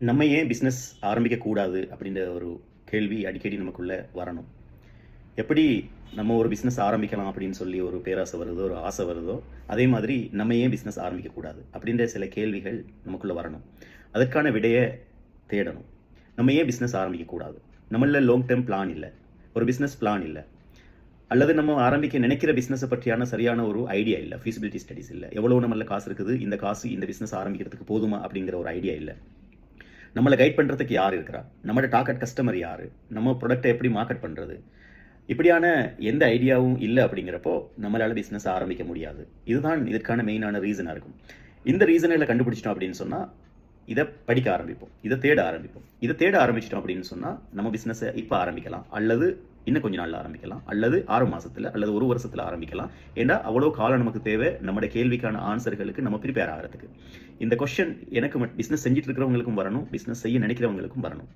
நம்ம ஏன் பிஸ்னஸ் ஆரம்பிக்கக்கூடாது அப்படின்ற ஒரு கேள்வி அடிக்கடி நமக்குள்ள வரணும். எப்படி நம்ம ஒரு பிஸ்னஸ் ஆரம்பிக்கலாம் அப்படின்னு சொல்லி ஒரு பேராசை வருதோ, ஒரு ஆசை வருதோ, அதே மாதிரி நம்ம ஏன் பிஸ்னஸ் ஆரம்பிக்கக்கூடாது அப்படின்ற சில கேள்விகள் நமக்குள்ள வரணும். அதற்கான விடையை தேடணும். நம்ம ஏன் பிஸ்னஸ் ஆரம்பிக்கக்கூடாது? நம்மள லாங் டேர்ம் பிளான் இல்லை, ஒரு பிஸ்னஸ் பிளான் இல்லை, அல்லது நம்ம ஆரம்பிக்க நினைக்கிற பிஸ்னஸை பற்றியான சரியான ஒரு ஐடியா இல்லை, ஃபீசிபிலிட்டி ஸ்டடிஸ் இல்லை, எவ்வளோ நம்மள காசு இருக்குது, இந்த காசு இந்த பிஸ்னஸ் ஆரம்பிக்கிறதுக்கு போதுமா அப்படிங்கிற ஒரு ஐடியா இல்லை. நம்மளை கைட் பண்ணுறதுக்கு யார் இருக்கிறா, நம்மளோட டார்கெட் கஸ்டமர் யார், நம்ம ப்ராடக்ட்டை எப்படி மார்க்கெட் பண்ணுறது, இப்படியான எந்த ஐடியாவும் இல்லை அப்படிங்கிறப்போ நம்மளால் பிஸ்னஸ் ஆரம்பிக்க முடியாது. இதுதான் இதற்கான மெயினான ரீசனாக இருக்கும். இந்த ரீசனில் கண்டுபிடிச்சிட்டோம் அப்படின்னு சொன்னால் இதை படிக்க ஆரம்பிப்போம், இதை தேட ஆரம்பிப்போம். இதை தேட ஆரம்பிச்சிட்டோம் அப்படின்னு சொன்னால் நம்ம பிஸ்னஸை இப்போ ஆரம்பிக்கலாம், அல்லது இன்னும் கொஞ்ச நாளில் ஆரம்பிக்கலாம், அல்லது 6 மாதத்தில் அல்லது 1 வருஷத்தில் ஆரம்பிக்கலாம். ஏன்னா அவ்வளோ காலம் நமக்கு தேவை நம்மளோட கேள்விக்கான ஆன்சர்களுக்கு நம்ம ப்ரிப்பேர் ஆகிறதுக்கு. இந்த கொஸ்டின் எனக்கு பிஸ்னஸ் செஞ்சுட்டு இருக்கிறவங்களுக்கும் வரணும், பிஸ்னஸ் செய்ய நினைக்கிறவங்களுக்கும் வரணும்.